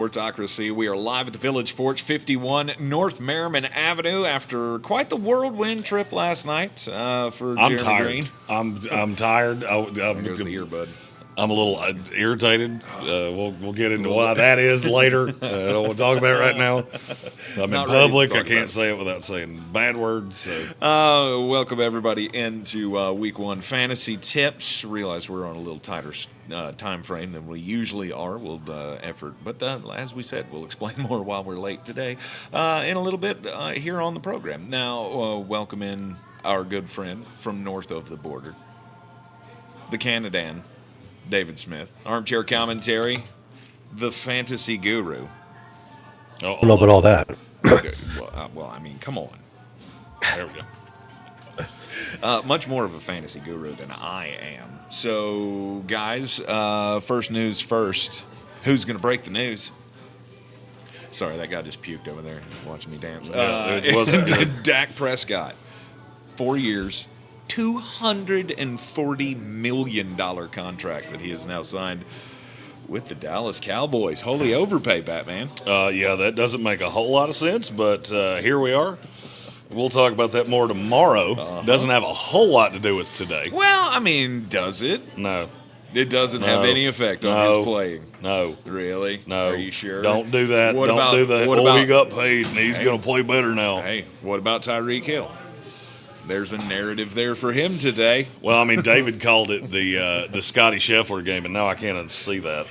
Sportsocracy. We are live at the Village Porch, 51 North Merriman Avenue, after quite the whirlwind trip last night for I'm Jeremy tired. Green. I'm tired. There goes the earbud. I'm a little irritated. We'll get into why that is later. I don't want to talk about it right now. I'm in public. I can't say it without saying bad words. So. Welcome everybody into Week 1 Fantasy Tips. Realize we're on a little tighter time frame than we usually are. But as we said, we'll explain more while we're late today in a little bit here on the program. Now, welcome in our good friend from north of the border, the Canadan, David Smith. Armchair commentary, the fantasy guru. I don't know about all that. Well, I mean, come on. There we go. Much more of a fantasy guru than I am. So, guys, first news first. Who's going to break the news? Sorry, that guy just puked over there watching me dance. It wasn't good. Dak Prescott, 4 years, $240 million contract that he has now signed with the Dallas Cowboys. Holy overpay, Batman. Yeah, that doesn't make a whole lot of sense, but here we are. We'll talk about that more tomorrow. Doesn't have a whole lot to do with today. Well, I mean, does it? No. It doesn't have any effect on his playing. No. Really? No. Are you sure? Don't do that. What Don't about, do that. What about, he got paid, and he's going to play better now. Hey, what about Tyreek Hill? There's a narrative there for him today. Well, I mean, David called it the Scotty Scheffler game, and now I can't unsee that.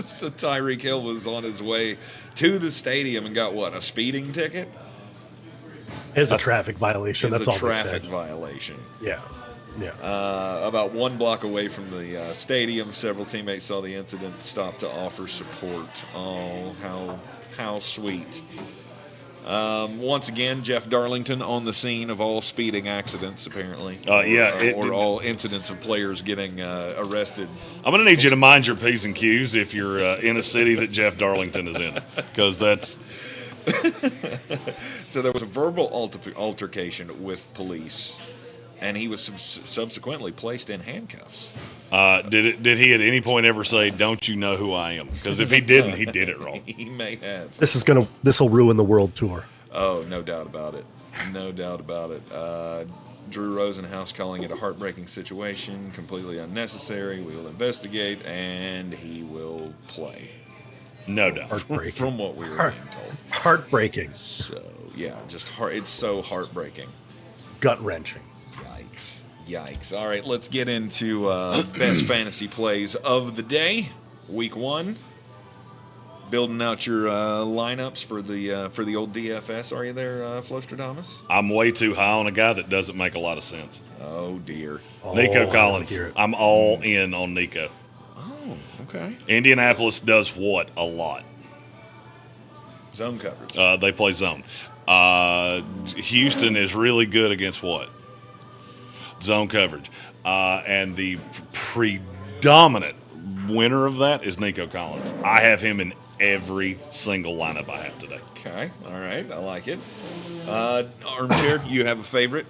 So Tyreek Hill was on his way to the stadium and got, what, a speeding ticket? It's a traffic violation. That's all they said. Traffic violation. Yeah. About 1 block away from the stadium, several teammates saw the incident, stopped to offer support. Oh, how sweet. Once again, Jeff Darlington on the scene of all speeding accidents, apparently. Or all incidents of players getting arrested. I'm going to need you to mind your P's and Q's if you're in a city that Jeff Darlington is in, because that's... So there was a verbal altercation with police, and he was subsequently placed in handcuffs. Did he at any point ever say, "Don't you know who I am"? Because if he didn't, he did it wrong. He may have. This will ruin the world tour. Oh, no doubt about it. No doubt about it. Drew Rosenhaus calling it a heartbreaking situation, completely unnecessary. We will investigate, and he will play. No doubt. Heartbreaking. From what we were being told. Heartbreaking. So, yeah, it's so heartbreaking. Gut-wrenching. Yikes. All right, let's get into best fantasy plays of the day. Week 1. Building out your lineups for the old DFS. Are you there, Flostradamus? I'm way too high on a guy that doesn't make a lot of sense. Oh, dear. Nico Collins. I'm all in on Nico. Oh, okay. Indianapolis does what? A lot. Zone coverage. They play zone. Houston is really good against what? Zone coverage. And the predominant winner of that is Nico Collins. I have him in every single lineup I have today. Okay. All right. I like it. Armchair, you have a favorite?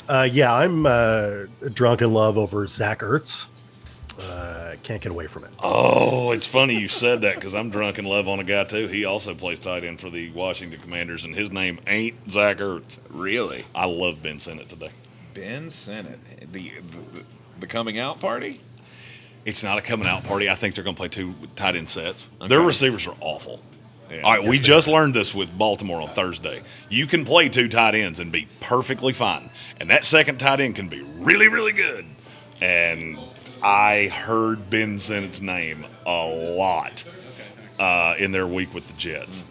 Yeah, I'm drunk in love over Zach Ertz. Can't get away from it. Oh, it's funny you said that because I'm drunk in love on a guy, too. He also plays tight end for the Washington Commanders, and his name ain't Zach Ertz. Really? I love Ben Sinnott today. Ben Sinnott. The coming out party? It's not a coming out party. I think they're going to play 2 tight end sets. Okay. Their receivers are awful. Yeah, all right, we just learned this with Baltimore on Thursday. You can play 2 tight ends and be perfectly fine, and that second tight end can be really, really good. And I heard Ben Sinnott's name a lot in their week with the Jets.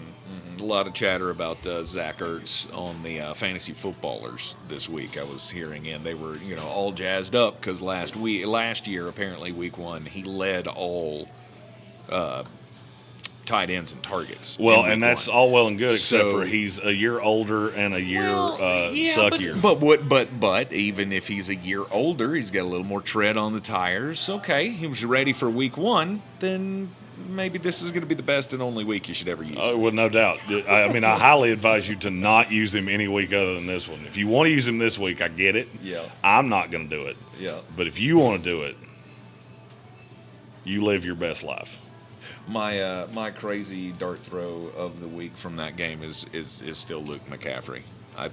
A lot of chatter about Zach Ertz on the fantasy footballers this week. I was hearing, and they were, all jazzed up because last year, apparently week 1, he led all tight ends and targets. Well, and that's all well and good, except for he's a year older and a year suckier. But even if he's a year older, he's got a little more tread on the tires. Okay, he was ready for week 1, then maybe this is going to be the best and only week you should ever use him. Well, no doubt. I mean, I highly advise you to not use him any week other than this one. If you want to use him this week, I get it. Yeah. I'm not going to do it. Yeah. But if you want to do it, you live your best life. My crazy dart throw of the week from that game is still Luke McCaffrey. I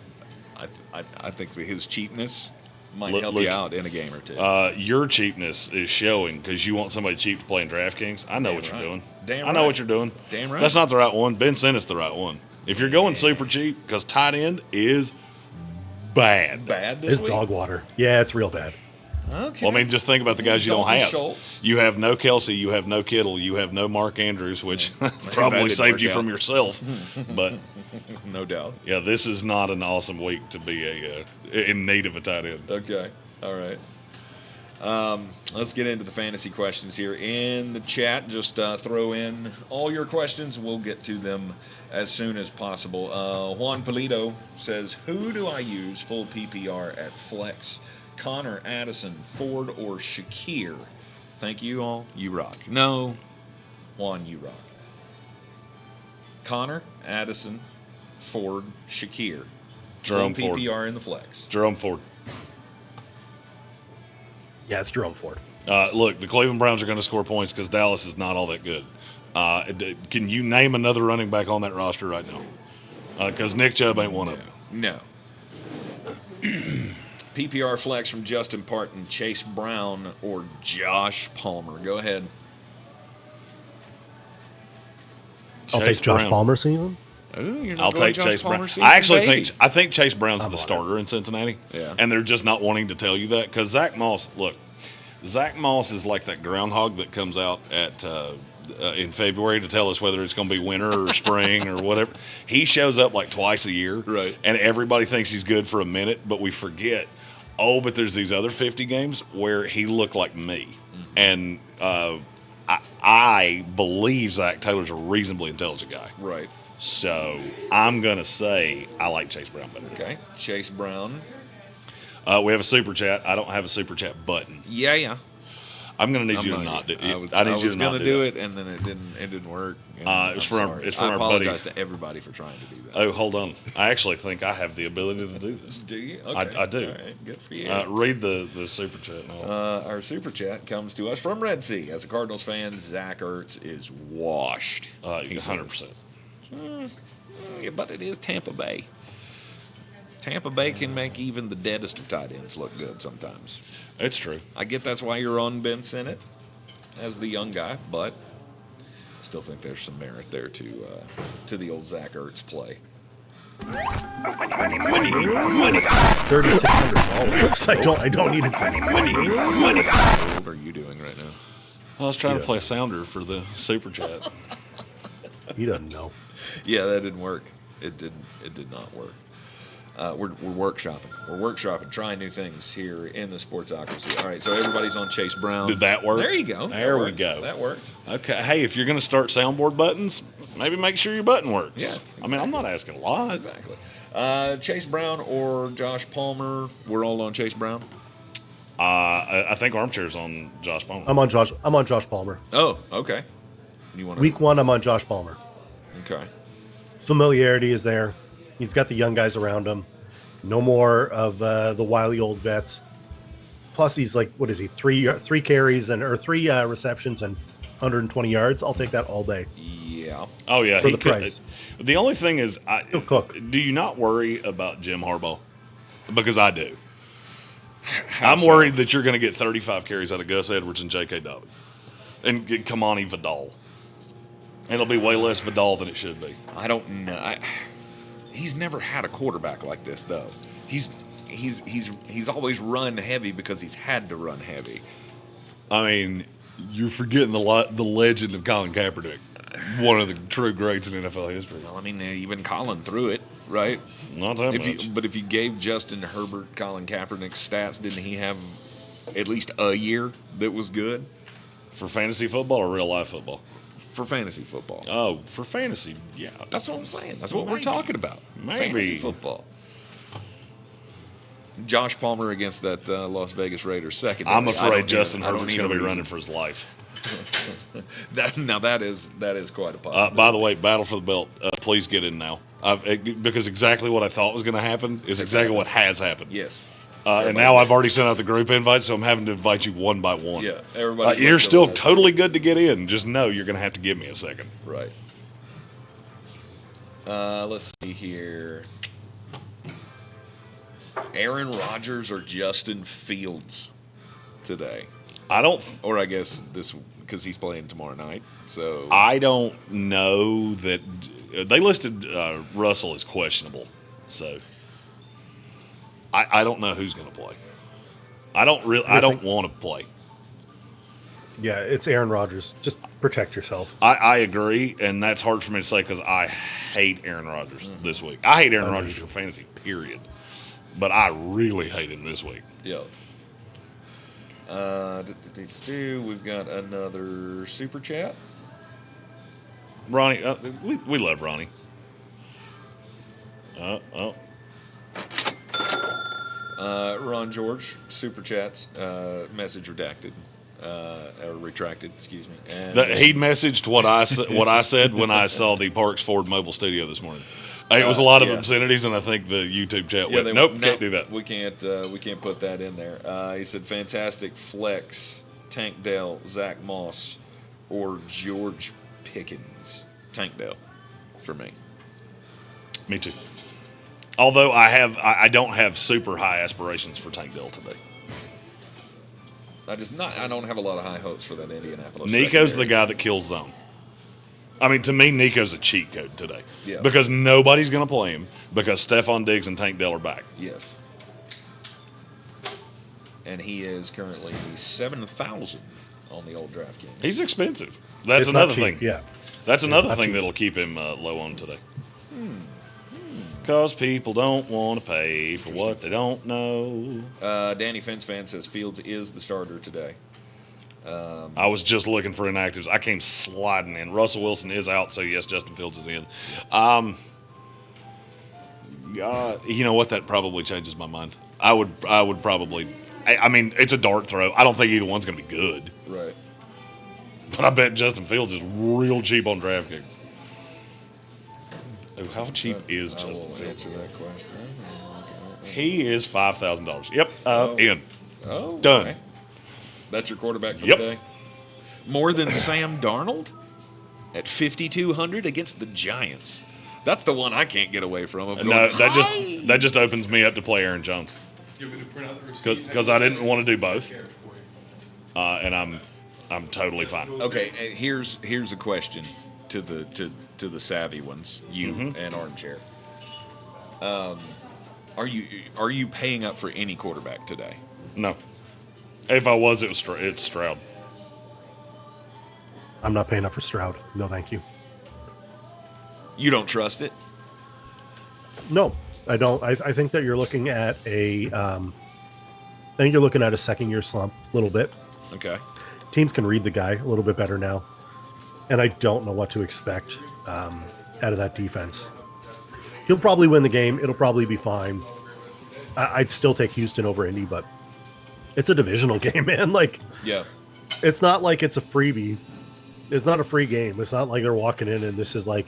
think his cheapness might help you out in a game or two. Your cheapness is showing because you want somebody cheap to play in DraftKings. I know what you're doing. Damn I know right. what you're doing. Damn right. That's not the right one. Ben Sinnot's the right one. If you're going super cheap, because tight end is bad. Bad this It's week? dog water. Yeah, it's real bad. Okay. Well, I mean, just think about the guys you don't Dalton have. Schultz. You have no Kelsey, you have no Kittle, you have no Mark Andrews, which probably didn't saved work you out. from yourself. But No doubt. yeah, this is not an awesome week to be in need of a tight end. Okay. All right. Let's get into the fantasy questions here in the chat. Just throw in all your questions. We'll get to them as soon as possible. Juan Polito says, who do I use full PPR at flex? Connor, Addison, Ford, or Shakir? Thank you all. You rock. No. Juan, you rock. Connor, Addison, Ford, Shakir. Jerome full Ford. PPR in the flex. Jerome Ford. Yeah, it's Jerome Ford. Look, the Cleveland Browns are going to score points because Dallas is not all that good. Can you name another running back on that roster right now? Because Nick Chubb ain't one of them. No. PPR flex from Justin Parton, Chase Brown, or Josh Palmer. Go ahead. I'll take Chase Josh Brown. Palmer season. Ooh, you're not I'll going take Josh Chase Palmer Brown. season, I actually baby. think Chase Brown's I'm the on starter in Cincinnati. Yeah. And they're just not wanting to tell you that because Zach Moss is like that groundhog that comes out at in February to tell us whether it's going to be winter or spring or whatever. He shows up like twice a year. Right. And everybody thinks he's good for a minute, but we forget, but there's these other 50 games where he looked like me. And I believe Zach Taylor's a reasonably intelligent guy. Right. So I'm going to say I like Chase Brown better. Okay. Chase Brown. We have a super chat. I don't have a super chat button. Yeah. I'm going to need I'm you to not do it. I was need you to going not to do it, and then it didn't work. And It's I'm from our- sorry. it's from I our buddy. apologize to everybody for trying to do that. Oh, hold on. I actually think I have the ability to do this. Do you? Okay. I do. All right. Good for you. Read the super chat now. Our super chat comes to us from Red Sea. As a Cardinals fan, Zach Ertz is washed. He says. 100%. Yeah, but it is Tampa Bay. Tampa Bay can make even the deadest of tight ends look good sometimes. It's true. I get that's why you're on Ben Sinnott as the young guy, but still think there's some merit there to the old Zach Ertz play. $3,600. I don't need it to. How old are you doing right now? I was trying to Yeah. play a sounder for the super chat. He doesn't know. Yeah, that didn't work. It did not work. We're workshopping. We're workshopping, trying new things here in the Sportsocracy. All right, so everybody's on Chase Brown. Did that work? There you go. There That we worked. go. That worked. Okay. Hey, if you're going to start soundboard buttons, maybe make sure your button works. Yeah, I mean, I'm not asking a lot. Exactly. Chase Brown or Josh Palmer? We're all on Chase Brown. I think Armchair's on Josh Palmer. I'm on Josh Palmer. Oh, okay. You want Week 1, I'm on Josh Palmer. Okay. Familiarity is there. He's got the young guys around him. No more of the wily old vets. Plus, he's like, what is he? Three carries or three receptions and 120 yards. I'll take that all day. Yeah. Oh yeah, For he the could. price. The only thing is, He'll cook. Do you not worry about Jim Harbaugh? Because I do. How I'm so? worried that you're going to get 35 carries out of Gus Edwards and J.K. Dobbins, and get Kamani Vidal. It'll be way less Vidal than it should be. I don't know. He's never had a quarterback like this, though. He's always run heavy because he's had to run heavy. I mean, you're forgetting the legend of Colin Kaepernick, one of the true greats in NFL history. Well, I mean, even Colin threw it, right? Not that much. But if you gave Justin Herbert Colin Kaepernick's stats, didn't he have at least a year that was good For fantasy football or real life football? for fantasy football? Oh, for fantasy, yeah. That's what I'm saying. That's what we're Maybe. talking about. Maybe. Fantasy football. Josh Palmer against that Las Vegas Raiders second. I'm afraid Justin Herbert's going to be running for his life. That is quite a possibility. By the way, battle for the belt. Please get in now. Because exactly what I thought was going to happen is exactly what has happened. Yes. And now I've already sent out the group invite, so I'm having to invite you one by one. Yeah, everybody. You're still totally good to get in. Just know you're going to have to give me a second. Right. Let's see here. Aaron Rodgers or Justin Fields today? Or I guess because he's playing tomorrow night. So I don't know that they listed Russell as questionable. So I don't know who's going to play. I don't want to play. Yeah, it's Aaron Rodgers. Just protect yourself. I agree, and that's hard for me to say because I hate Aaron Rodgers this week. I hate Aaron Rodgers for fantasy, period. But I really hate him this week. Yeah. We've got another super chat. Ronnie, we love Ronnie. Ron George, super chats, message redacted. Or retracted, excuse me. And, he messaged what I said when I saw the Parks Ford mobile studio this morning. It was a lot of obscenities, and I think the YouTube chat went, nope, can't do that. We can't put that in there. He said, fantastic flex, Tank Dell, Zach Moss, or George Pickens. Tank Dell, for me. Me too. Although I don't have super high aspirations for Tank Dell today. I don't have a lot of high hopes for that Indianapolis. Nico's secondary. the guy that kills zone. I mean, to me, Nico's a cheat code today. Yeah. Because nobody's going to play him because Stephon Diggs and Tank Dell are back. Yes. And he is currently 7,000 on the old DraftKings. He's expensive. That's It's another not cheap, thing. yeah. That's another thing cheap. that'll keep him low on today. Because people don't want to pay for what they don't know. Danny Fence Fan says Fields is the starter today. I was just looking for inactives. I came sliding in. Russell Wilson is out, so yes, Justin Fields is in. You know what? That probably changes my mind. I would probably. I mean, it's a dart throw. I don't think either one's going to be good. Right. But I bet Justin Fields is real cheap on DraftKings. Oh, how cheap is Justin Fields? Answer that question. He is $5,000. Yep, in. Oh, Done. okay. That's your quarterback for Yep. the day? More than Sam Darnold at 5,200 against the Giants. That's the one I can't get away from. No, that just opens me up to play Aaron Jones. Because I didn't want to do both, and I'm totally fine. Okay, and here's a question to the savvy ones, you and Armchair. Are you paying up for any quarterback today? No, if I was, it's Stroud. I'm not paying up for Stroud. No, thank you. You don't trust it? No, I don't. I think that you're looking at I think you're looking at a second-year slump a little bit. Okay. Teams can read the guy a little bit better now, and I don't know what to expect out of that defense. He'll probably win the game. It'll probably be fine. I'd still take Houston over Indy, but it's a divisional game, man. Like, Yeah. it's not like it's a freebie. It's not a free game. It's not like they're walking in and this is like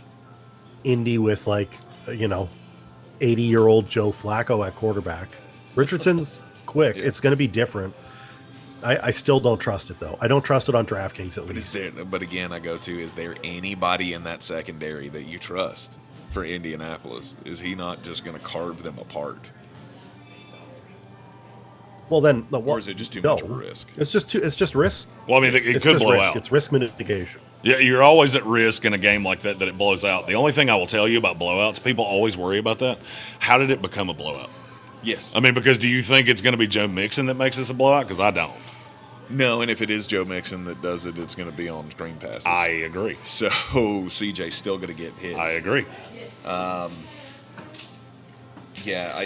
Indy with 80-year-old Joe Flacco at quarterback. Richardson's quick. Yeah. It's going to be different. I still don't trust it, though. I don't trust it on DraftKings, at least. But again, is there anybody in that secondary that you trust for Indianapolis? Is he not just going to carve them apart? Well, then, Or is it just too much of a risk? It's just risk. Well, I mean, it It's could just blow risk. out. It's risk mitigation. Yeah, you're always at risk in a game like that it blows out. The only thing I will tell you about blowouts, people always worry about that. How did it become a blowout? Yes. I mean, because do you think it's going to be Joe Mixon that makes this a blowout? Because I don't. No, and if it is Joe Mixon that does it, it's going to be on screen passes. I agree. So CJ's still going to get his. I agree. Yeah,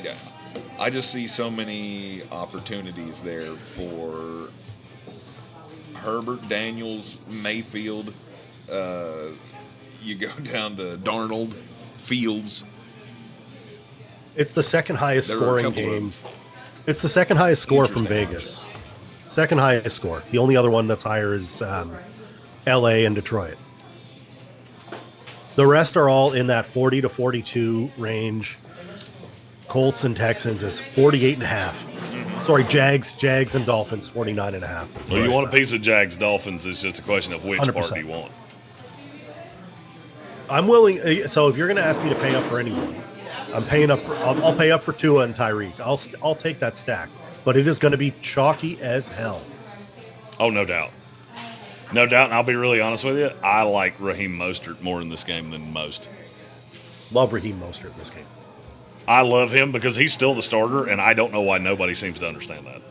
I just see so many opportunities there for Herbert, Daniels, Mayfield. You go down to Darnold, Fields. It's the second highest There are a scoring couple game. It's the second highest score from interesting Vegas. Second highest score. The only other one that's higher is L.A. and Detroit. The rest are all in that 40 to 42 range. Colts and Texans is 48.5. Sorry, Jags and Dolphins, 49.5. Well, you want a piece of Jags Dolphins. It's just a question of which 100%. part do you want. I'm willing. So if you're going to ask me to pay up for anyone, I'm paying up for. I'll pay up for Tua and Tyreek. I'll take that stack, but it is going to be chalky as hell. Oh, no doubt. No doubt, and I'll be really honest with you. I like Raheem Mostert more in this game than most. Love Raheem Mostert in this game. I love him because he's still the starter, and I don't know why nobody seems to understand that.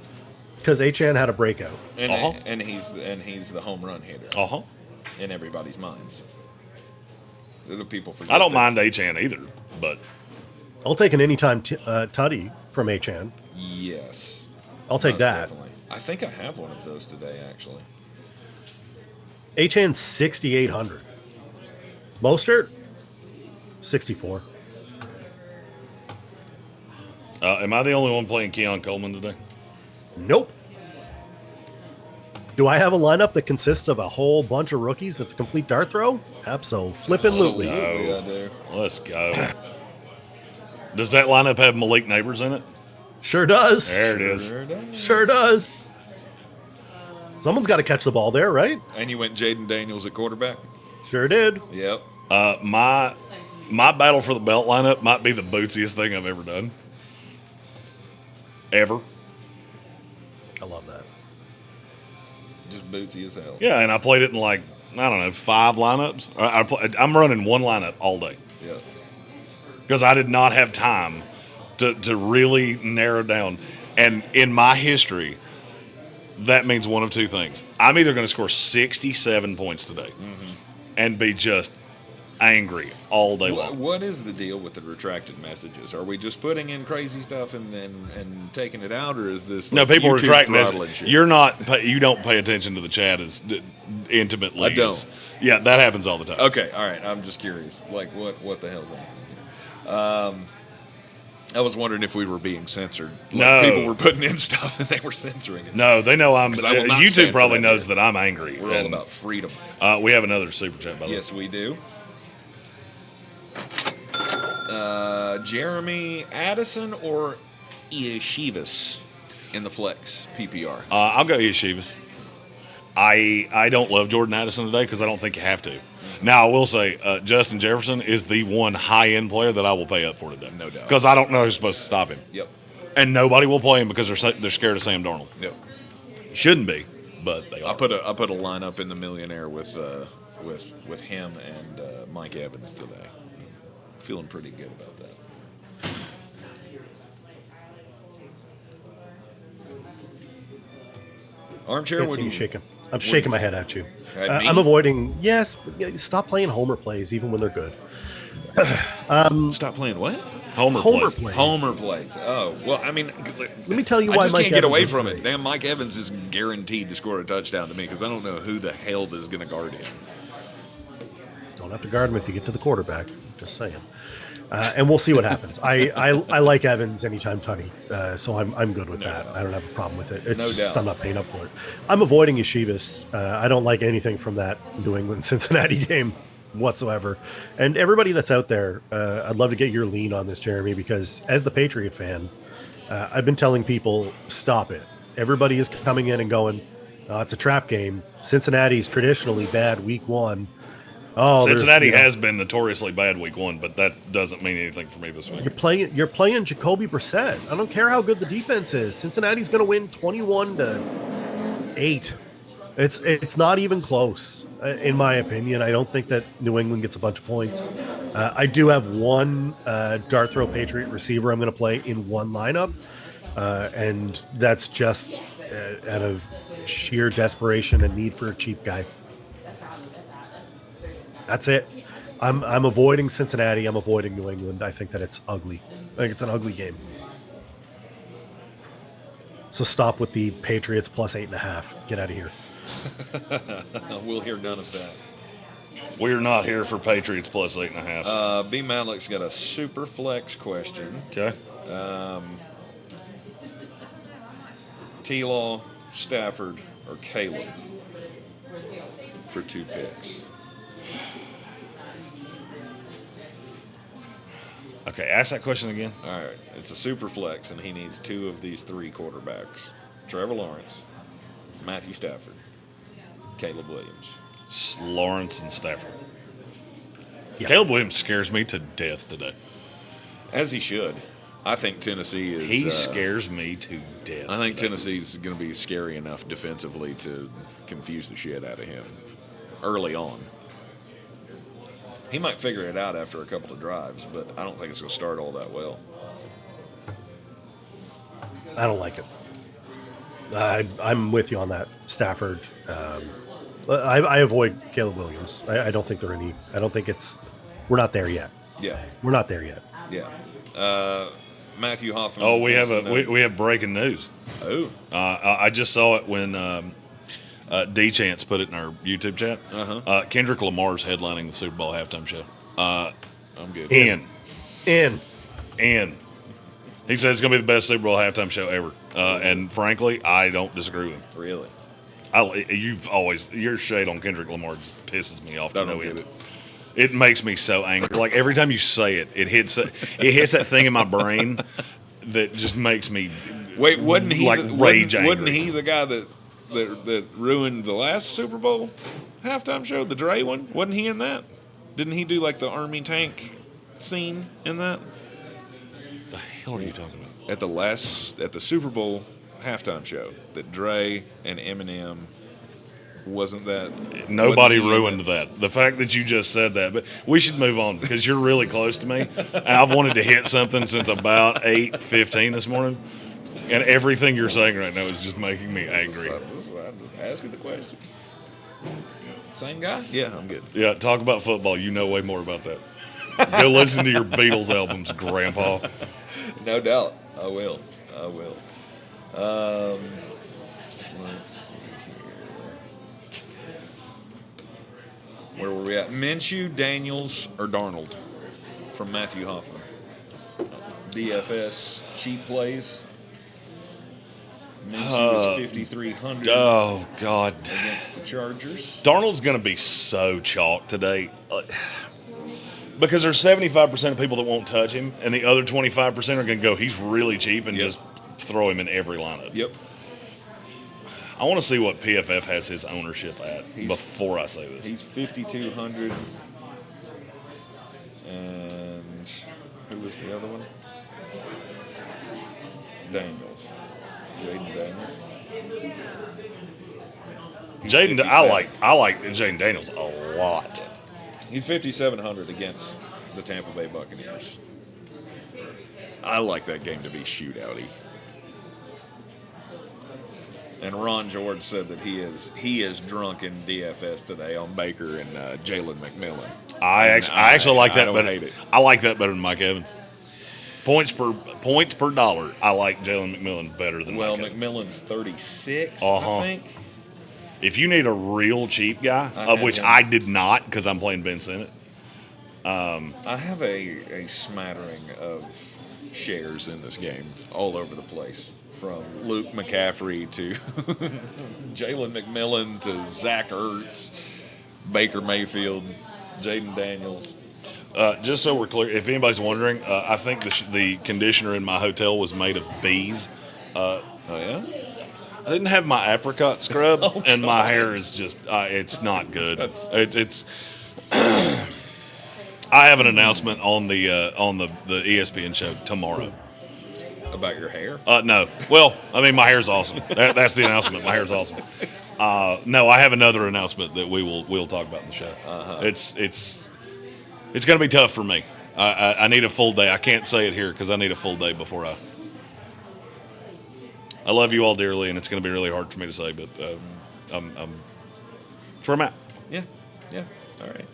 Because Achane had a breakout. And he's the home run hitter in everybody's minds. The people forget. I don't mind Achane either, but I'll take an anytime tutty from Achane. Yes. I'll take that. Definitely. I think I have one of those today, actually. Achane 6,800. Mostert 64. am I the only one playing Keon Coleman today? Nope. Do I have a lineup that consists of a whole bunch of rookies that's a complete dart throw? Absolutely. I do. Let's go. Does that lineup have Malik Neighbors in it? Sure does. There it is. Sure does. Someone's got to catch the ball there, right? And you went Jaden Daniels at quarterback? Sure did. Yep. My battle for the belt lineup might be the bootsiest thing I've ever done. Ever. I love that. Just bootsy as hell. Yeah, and I played it in like, I don't know, 5 lineups. I'm running one lineup all day. Yeah. Because I did not have time to really narrow down. And in my history, that means one of two things. I'm either going to score 67 points today and be just angry all day long. What is the deal with the retracted messages? Are we just putting in crazy stuff and taking it out, or is this No, like people YouTube retract throttling messages. shit? You don't pay attention to the chat as intimately. I don't. Yeah, that happens all the time. Okay, all right. I'm just curious. Like, what the hell's happening here? I was wondering if we were being censored. Like, No. people were putting in stuff and they were censoring it. No, they know I'm. 'Cause I will not stand YouTube for probably that knows here. that I'm angry. We're all and, about freedom. We have another super chat, by the way. Yes, we do. Jeremy Addison or Yeshivas in the flex PPR? I'll go Yeshivas. I don't love Jordan Addison today because I don't think you have to. Now, I will say Justin Jefferson is the one high-end player that I will pay up for today. No doubt. Because I don't know who's supposed to stop him. Yep. And nobody will play him because they're scared of Sam Darnold. Yep. Shouldn't be, but they are. I put a lineup in the millionaire with him and Mike Evans today. Feeling pretty good about that. Armchair, Can't what see do you you shaking. I'm shaking my head at you. At me? I'm avoiding. Yes, stop playing homer plays even when they're good. Stop playing what? Homer Homer plays. plays. Homer plays. Oh, well, I mean, Let me tell you I why just Mike can't get Evans away is from great. it. Damn, Mike Evans is guaranteed to score a touchdown to me because I don't know who the hell is going to guard him. Don't have to guard him if you get to the quarterback. Just saying. And we'll see what happens. I like Evans anytime tutty, so I'm good with that. doubt. I don't have a problem with it. It's No just doubt. I'm not paying up for it. I'm avoiding Yeshivas. I don't like anything from that New England Cincinnati game whatsoever. And everybody that's out there, I'd love to get your lean on this, Jeremy, because as the Patriot fan, I've been telling people, stop it. Everybody is coming in and going, it's a trap game. Cincinnati's traditionally bad week one. Oh, Cincinnati has been notoriously bad week 1, but that doesn't mean anything for me this week. You're playing Jacoby Brissett. I don't care how good the defense is. Cincinnati's going to win 21-8. It's not even close, in my opinion. I don't think that New England gets a bunch of points. I do have one dart throw Patriot receiver I'm going to play in one lineup, and that's just out of sheer desperation and need for a cheap guy. That's it. I'm avoiding Cincinnati. I'm avoiding New England. I think that it's ugly. I think it's an ugly game. So stop with the Patriots plus 8.5. Get out of here. We'll hear none of that. We're not here for Patriots plus 8.5. B. Malik's got a super flex question. Okay. T-Law, Stafford, or Caleb for 2 picks. Okay, ask that question again. All right. It's a super flex, and he needs 2 of these 3 quarterbacks: Trevor Lawrence, Matthew Stafford, Caleb Williams. Lawrence and Stafford. Yeah. Caleb Williams scares me to death today. As he should. I think Tennessee is. He scares me to death. I think today. Tennessee's going to be scary enough defensively to confuse the shit out of him early on. He might figure it out after a couple of drives, but I don't think it's going to start all that well. I don't like it. I'm with you on that. Stafford. I avoid Caleb Williams. I don't think I don't think it's. We're not there yet. Yeah, We're not there yet. yeah. Matthew Hoffman. Oh, we have breaking news. Oh, I just saw it when D Chance put it in our YouTube chat. Kendrick Lamar's headlining the Super Bowl halftime show. I'm good. In. He said it's going to be the best Super Bowl halftime show ever. And frankly, I don't disagree with him. Really? Your shade on Kendrick Lamar just pisses me off. I don't get it. It makes me so angry. Like every time you say it, it hits that thing in my brain that just makes me Wait, wasn't he like rage angry. Wasn't he the guy that ruined the last Super Bowl halftime show, the Dre one? Wasn't he in that? Didn't he do like the army tank scene in that? The hell are you talking about? At the Super Bowl halftime show, that Dre and Eminem wasn't that. Nobody wasn't he in ruined that. The fact that you just said that, but we should move on because you're really close to me, and I've wanted to hit something since about 8:15 this morning, and everything you're saying right now is just making me angry. I'm just asking the question. Same guy? Yeah, I'm good. Yeah, talk about football. You know way more about that. Go listen to your Beatles albums, Grandpa. No doubt. I will. Let's see here. Where were we at? Minshew, Daniels, or Darnold from Matthew Hoffman. DFS cheap plays. Minshew is 5,300 Oh, God. against the Chargers. Darnold's going to be so chalk today. Because there's 75% of people that won't touch him, and the other 25% are going to go, he's really cheap, and just throw him in every lineup. Yep. I want to see what PFF has his ownership at before I say this. He's 5,200. And who was the other one? Daniels. Jaden Daniels. I like Jaden Daniels a lot. He's 5,700 against the Tampa Bay Buccaneers. I like that game to be shootouty. And Ron George said that he is drunk in DFS today on Baker and Jalen McMillan. I actually like that better. Hate it. I like that better than Mike Evans. Points per dollar. I like Jalen McMillan better than Mike Evans. McMillan's 36, Uh-huh. I think. If you need a real cheap guy, I of have which him. I did not because I'm playing Ben Sinnott. I have a smattering of shares in this game all over the place. From Luke McCaffrey to Jalen McMillan to Zach Ertz, Baker Mayfield, Jaden Daniels. Just so we're clear, if anybody's wondering, I think the conditioner in my hotel was made of bees. Oh, yeah? I didn't have my apricot scrub, Oh, and my God. hair is just, it's not good. It's. I have an announcement on the ESPN show tomorrow. About your hair? No. Well, I mean, my hair's awesome. That's the announcement. My hair's awesome. No, I have another announcement that we'll talk about in the show. It's going to be tough for me. I need a full day. I can't say it here because I need a full day before I love you all dearly, and it's going to be really hard for me to say, but that's where I'm at. Yeah. All right.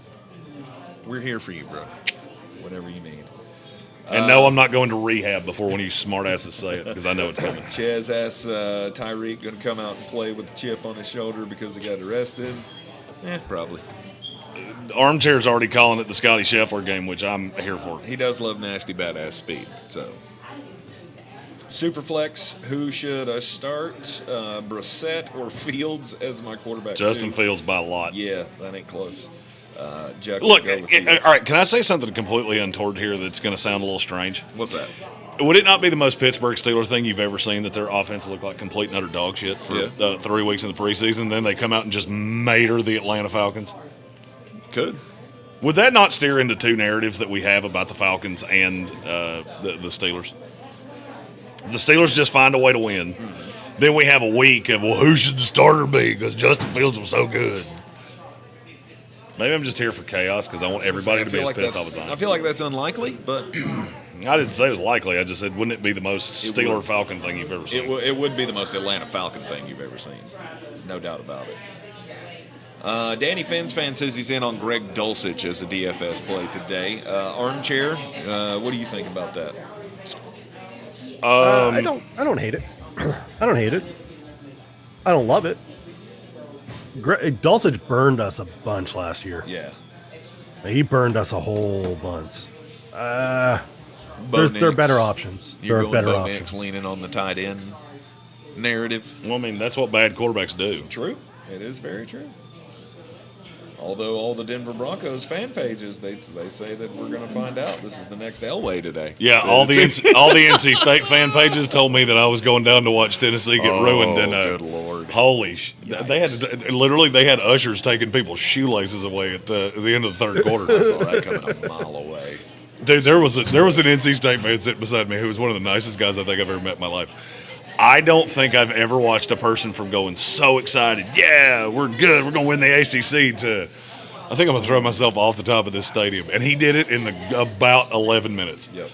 We're here for you, bro. Whatever you need. And no, I'm not going to rehab before one of you smartasses say it because I know it's coming. Chaz asks Tyreek going to come out and play with a chip on his shoulder because he got arrested. Probably. Armchair's already calling it the Scotty Scheffler game, which I'm here for. He does love nasty, badass speed. So, Superflex, who should I start? Brissett or Fields as my quarterback? Justin too? Fields by a lot. Yeah, that ain't close. Jekyll Look, go with Fields. all right, can I say something completely untoward here that's going to sound a little strange? What's that? Would it not be the most Pittsburgh Steelers thing you've ever seen that their offense looked like complete and utter dog shit for 3 weeks in the preseason, then they come out and just mater the Atlanta Falcons? Could. Would that not steer into two narratives that we have about the Falcons and the Steelers? The Steelers just find a way to win. Mm-hmm. Then we have a week of, well, who should the starter be because Justin Fields was so good. Maybe I'm just here for chaos because I want everybody to be as pissed all the time. I feel like that's unlikely, but I didn't say it was likely. I just said, wouldn't it be the most Steeler Falcon thing you've ever seen? It would be the most Atlanta Falcon thing you've ever seen. No doubt about it. Danny Finn's fan says he's in on Greg Dulcich as a DFS play today. Armchair, what do you think about that? I don't hate it. I don't hate it. I don't love it. Dulcich burned us a bunch last year. Yeah. He burned us a whole bunch. There are better options. There are better options. Leaning on the tight end narrative. Well, I mean, that's what bad quarterbacks do. True. It is very true. Although all the Denver Broncos fan pages, they say that we're going to find out this is the next Elway today. Yeah, all the NC State fan pages told me that I was going down to watch Tennessee get ruined. And good Lord! Holy, they had ushers taking people's shoelaces away at the end of the third quarter. I saw that coming a mile away. Dude, there was an NC State fan sitting beside me who was one of the nicest guys I think I've ever met in my life. I don't think I've ever watched a person from going so excited, yeah, we're good, we're going to win the ACC, to I think I'm going to throw myself off the top of this stadium. And he did it in about 11 minutes. Yep.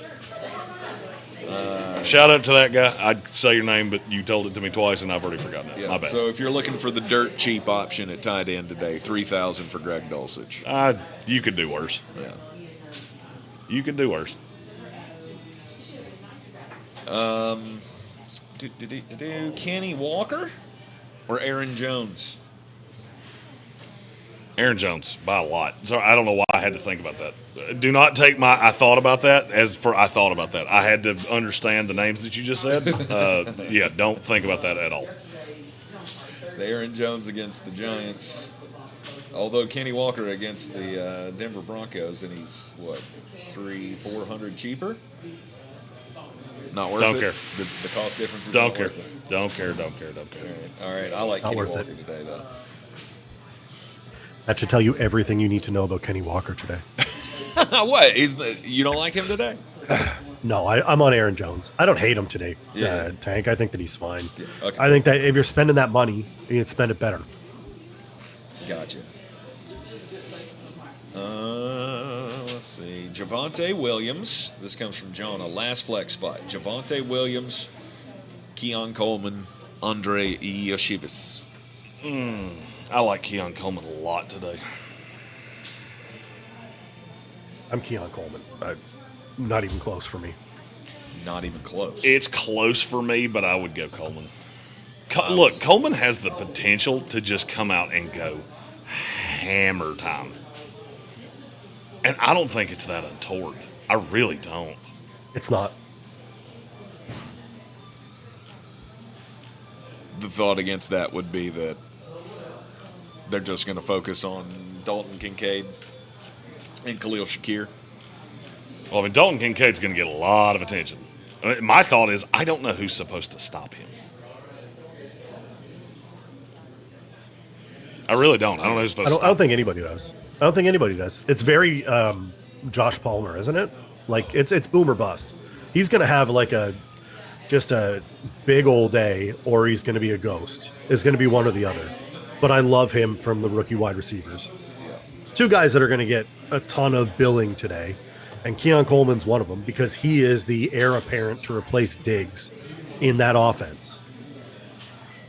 Shout out to that guy. I'd say your name, but you told it to me twice, and I've already forgotten it. Yeah. My bad. So if you're looking for the dirt cheap option at tight end today, $3,000 for Greg Dulcich. You could do worse. Yeah. You could do worse. Kenny Walker or Aaron Jones? Aaron Jones by a lot. So I don't know why I had to think about that. Do not take my I thought about that as for I thought about that. I had to understand the names that you just said. Yeah, don't think about that at all. The Aaron Jones against the Giants. Although Kenny Walker against the Denver Broncos, and he's, what, $300-400 cheaper? Not worth it? Don't care. The cost difference is Don't not care. worth it. Don't care. All right. I like Not Kenny worth Walker it. today, though. That should tell you everything you need to know about Kenny Walker today. What? You don't like him today? No, I'm on Aaron Jones. I don't hate him today, Yeah. Tank. I think that he's fine. Yeah, okay. I think that if you're spending that money, you need to spend it better. Gotcha. Let's see. Javonte Williams. This comes from John, a last flex spot. Javonte Williams, Keon Coleman, Andre Ioshivas. I like Keon Coleman a lot today. I'm Keon Coleman. Not even close for me. Not even close. It's close for me, but I would go Coleman. Look, Coleman has the potential to just come out and go hammer time. And I don't think it's that untoward. I really don't. It's not. The thought against that would be that they're just going to focus on Dalton Kincaid and Khalil Shakir. Well, I mean, Dalton Kincaid's going to get a lot of attention. I mean, my thought is, I don't know who's supposed to stop him. I really don't. I don't know who's supposed to stop I don't think anybody does. I don't think anybody does. It's very Josh Palmer, isn't it? Like it's boom or bust. He's going to have like just a big old day, or he's going to be a ghost. It's going to be one or the other. But I love him from the rookie wide receivers. There's two guys that are going to get a ton of billing today, and Keon Coleman's one of them because he is the heir apparent to replace Diggs in that offense.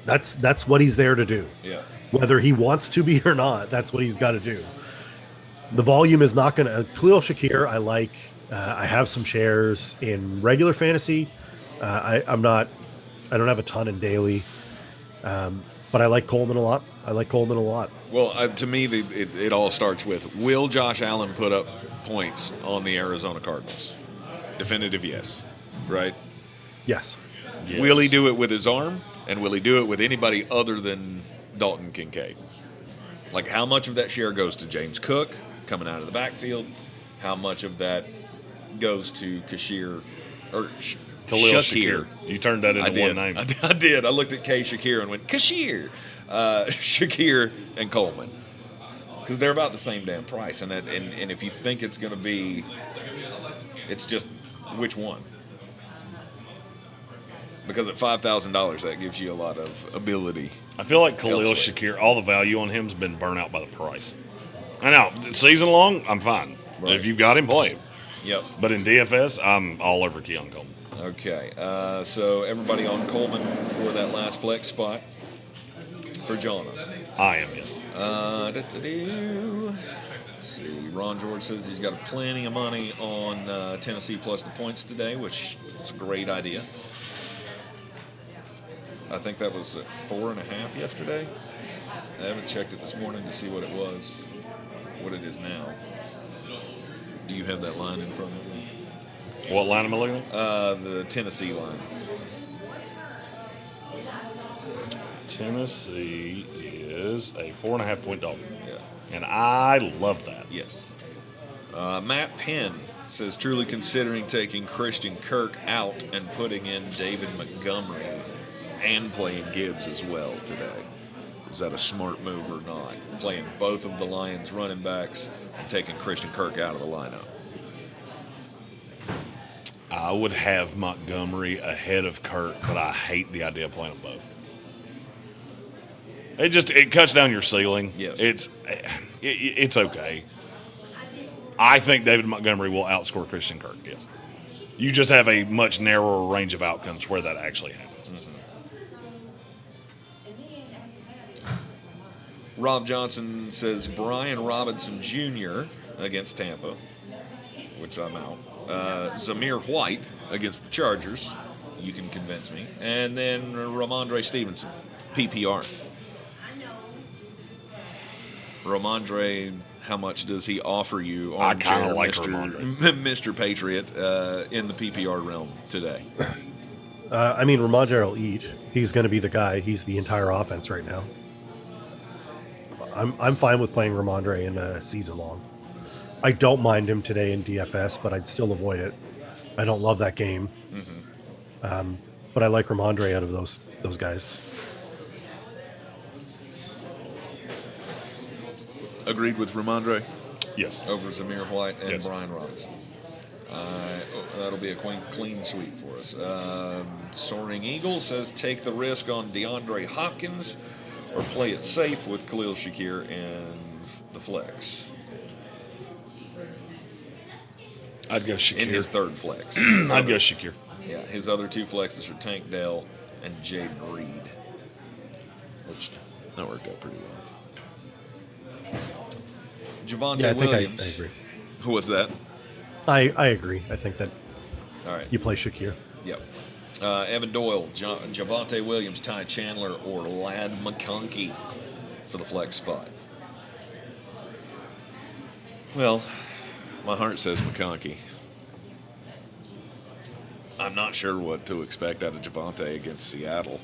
That's what he's there to do. Yeah. Whether he wants to be or not, that's what he's got to do. The volume is not going to. Khalil Shakir, I like. I have some shares in regular fantasy. I don't have a ton in daily, but I like Coleman a lot. Well, to me, it all starts with, will Josh Allen put up points on the Arizona Cardinals? Definitive yes, right? Yes. Will he do it with his arm, and will he do it with anybody other than Dalton Kincaid? Like, how much of that share goes to James Cook coming out of the backfield? How much of that goes to Khalil Shakir? You turned that into one name. I did. I looked at K. Shakir and went, Kashir. Shakir and Coleman. Because they're about the same damn price. And if you think it's going to be, it's just which one? Because at $5,000, that gives you a lot of ability. I feel like Khalil Shakir, all the value on him has been burnt out by the price. I know, season long, I'm fine. Right. If you've got him, play him. Yep. But in DFS, I'm all over Keon Coleman. Okay. So everybody on Coleman for that last flex spot for Jonah. I am, yes. Let's see. Ron George says he's got plenty of money on Tennessee plus the points today, which is a great idea. I think that was at 4.5 yesterday. I haven't checked it this morning to see what it was, what it is now. Do you have that line in front of you? What line am I looking at? The Tennessee line. Tennessee is a 4.5-point dog. Yeah. And I love that. Yes. Matt Penn says, truly considering taking Christian Kirk out and putting in David Montgomery and playing Gibbs as well today. Is that a smart move or not? Playing both of the Lions running backs and taking Christian Kirk out of the lineup. I would have Montgomery ahead of Kirk, but I hate the idea of playing them both. It cuts down your ceiling. Yes. It's okay. I think David Montgomery will outscore Christian Kirk, yes. You just have a much narrower range of outcomes where that actually happens. Rob Johnson says Brian Robinson Jr. against Tampa, which I'm out. Zamir White against the Chargers. You can convince me. And then Ramondre Stevenson, PPR. Ramondre, how much does he offer you on Mr. Patriot in the PPR realm today? Ramondre will eat. He's going to be the guy. He's the entire offense right now. I'm fine with playing Ramondre in a season long. I don't mind him today in DFS, but I'd still avoid it. I don't love that game. Mm-hmm. But I like Ramondre out of those guys. Agreed with Ramondre? Yes. Over Zamir White and yes. Brian Robinson. That'll be a clean sweep for us. Soaring Eagle says take the risk on DeAndre Hopkins or play it safe with Khalil Shakir and the flex. I'd go Shakir. In his third flex. I'd go Shakir. Yeah, his other two flexes are Tank Dell and Jade Reed, which that worked out pretty well. Javonte Williams. I agree. Who was that? I agree. I think that all right. You play Shakir. Yep. Evan Doyle, Javonte Williams, Ty Chandler, or Ladd McConkey for the flex spot. Well, my heart says McConkey. I'm not sure what to expect out of Javonte against Seattle.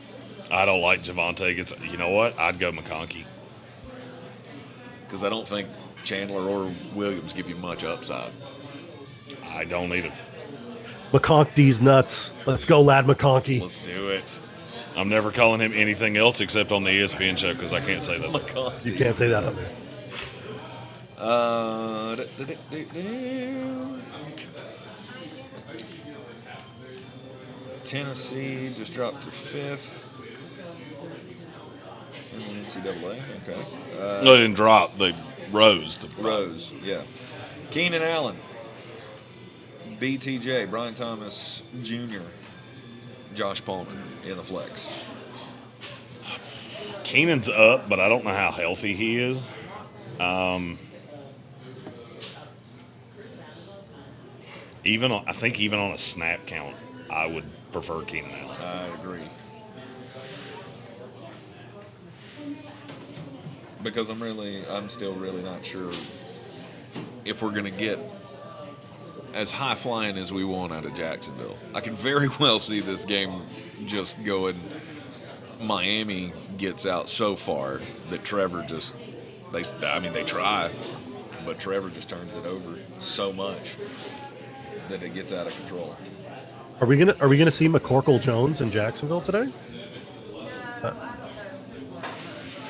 I don't like Javonte against. You know what? I'd go McConkey. Because I don't think Chandler or Williams give you much upside. I don't either. McConkey's nuts. Let's go, Ladd McConkey. Let's do it. I'm never calling him anything else except on the ESPN show because I can't say that. McConkey. You can't say that on there. Tennessee just dropped to 5th in the NCAA. Okay. No, they didn't drop. They rose. Rose, yeah. Keenan Allen, BTJ, Brian Thomas Jr., Josh Palmer in the flex. Keenan's up, but I don't know how healthy he is. I think even on a snap count, I would prefer Keenan Allen. I agree. Because I'm still really not sure if we're going to get as high flying as we want out of Jacksonville. I can very well see this game just going. Miami gets out so far that Trevor just They try, but Trevor just turns it over so much that it gets out of control. Are we gonna see McCorkle Jones in Jacksonville today?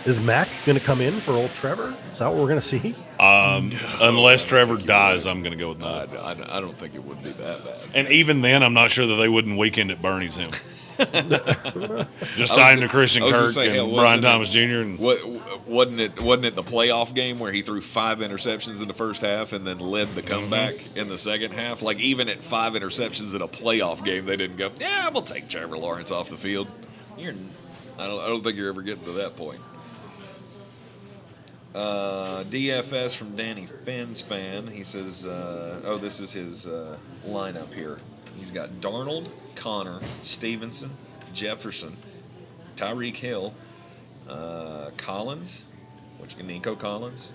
Is Mac gonna come in for old Trevor? Is that what we're gonna see? Unless Trevor dies, I'm going to go with no. I don't think it would be that bad. And even then, I'm not sure that they wouldn't weekend at Bernie's him. Just tie him to Christian Kirk and Brian Thomas Jr. And wasn't it the playoff game where he threw 5 interceptions in the first half and then led the comeback in the second half? Like, even at 5 interceptions in a playoff game, they didn't go, yeah, we'll take Trevor Lawrence off the field. I don't think you're ever getting to that point. DFS from Danny Finspan. He says, this is his lineup here. He's got Darnold, Connor, Stevenson, Jefferson, Tyreek Hill, Collins, Nico Collins,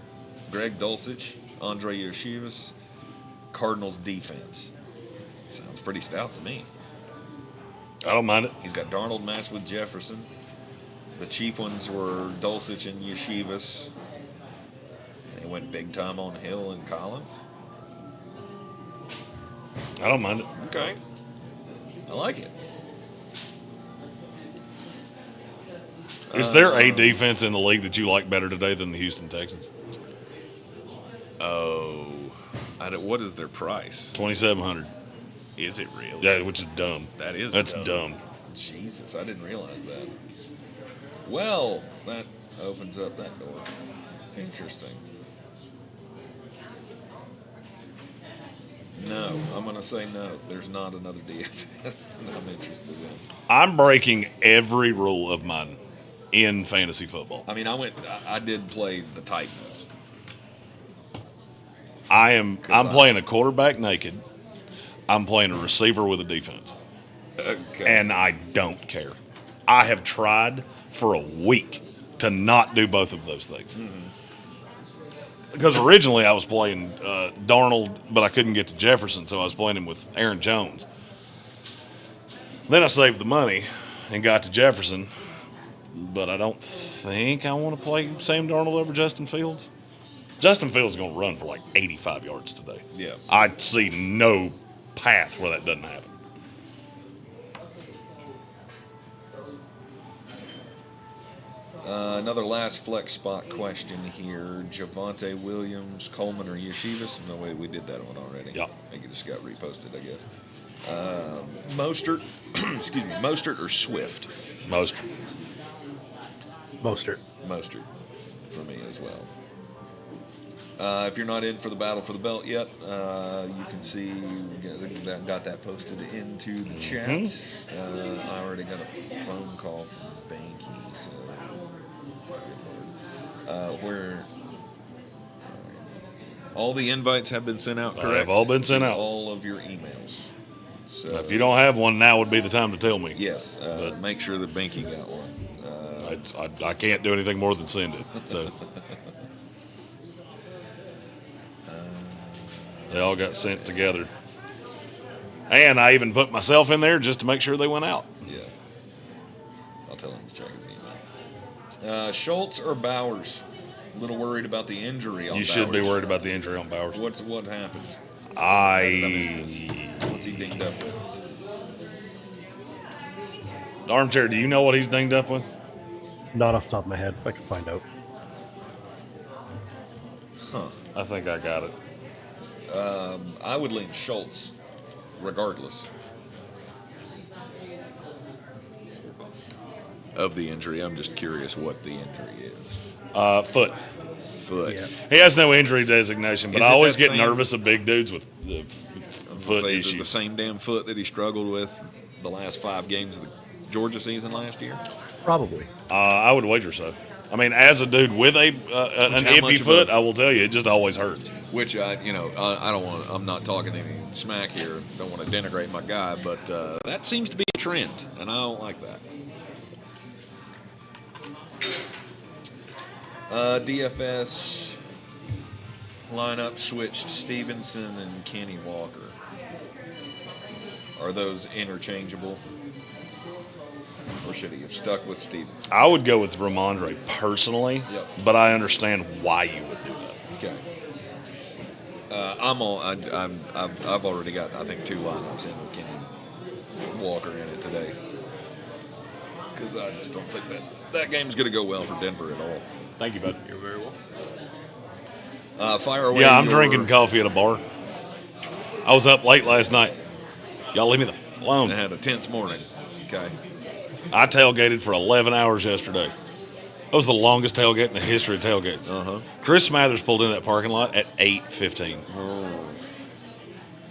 Greg Dulcich, Andre Yeshivas, Cardinals defense. Sounds pretty stout to me. I don't mind it. He's got Darnold matched with Jefferson. The cheap ones were Dulcich and Yeshivas. And he went big time on Hill and Collins. I don't mind it. Okay. I like it. Is there a defense in the league that you like better today than the Houston Texans? Oh. What is their price? $2,700. Is it really? Yeah, which is dumb. That's dumb. Jesus, I didn't realize that. Well, that opens up that door. Interesting. No, I'm going to say no. There's not another DFS that I'm interested in. I'm breaking every rule of mine in fantasy football. I mean, I did play the Titans. I'm playing a quarterback naked. I'm playing a receiver with a defense. Okay. And I don't care. I have tried for a week to not do both of those things. Mm-hmm. Because originally I was playing Darnold, but I couldn't get to Jefferson, so I was playing him with Aaron Jones. Then I saved the money and got to Jefferson, but I don't think I want to play Sam Darnold over Justin Fields. Justin Fields is going to run for like 85 yards today. Yeah. I see no path where that doesn't happen. Another last flex spot question here. Javonte Williams, Coleman, or Yeshivas? No, wait, we did that one already. Yeah. I think it just got reposted, I guess. Mostert, excuse me, Mostert or Swift? Mostert. Mostert for me as well. If you're not in for the battle for the belt yet, you can see we got that posted into the chat. I already got a phone call from Banky, so where all the invites have been sent out, correct? They have all been sent out. All of your emails. So if you don't have one, now would be the time to tell me. Yes, make sure that Banky got one. I can't do anything more than send it. So they all got sent together. And I even put myself in there just to make sure they went out. Yeah. I'll tell him to check his email. Schultz or Bowers? A little worried about the injury on Bowers. You should be worried about the injury on Bowers. What happened? What's he dinged up with? Armchair, do you know what he's dinged up with? Not off the top of my head. I can find out. Huh. I think I got it. I would lean Schultz regardless of the injury. I'm just curious what the injury is. Foot. Yeah. He has no injury designation, but I always get nervous of big dudes with foot Is issues. it the same damn foot that he struggled with the last 5 games of the Georgia season last year? Probably. I would wager so. I mean, as a dude with an iffy foot, I will tell you, it just always hurts. Which I don't want. I'm not talking any smack here. Don't want to denigrate my guy, but that seems to be a trend, and I don't like that. DFS lineup switched Stevenson and Kenny Walker. Are those interchangeable? Or should he have stuck with Stevenson? I would go with Ramondre personally, Yep. but I understand why you would do that. Okay. I've already got, I think, 2 lineups in with Kenny Walker in it today. Because I just don't think that game's going to go well for Denver at all. Thank you, bud. You're very welcome. Fire away. Yeah, I'm drinking coffee at a bar. I was up late last night. Y'all leave me the alone. I had a tense morning. Okay. I tailgated for 11 hours yesterday. That was the longest tailgate in the history of tailgates. Uh-huh. Chris Smathers pulled in that parking lot at 8:15. Oh.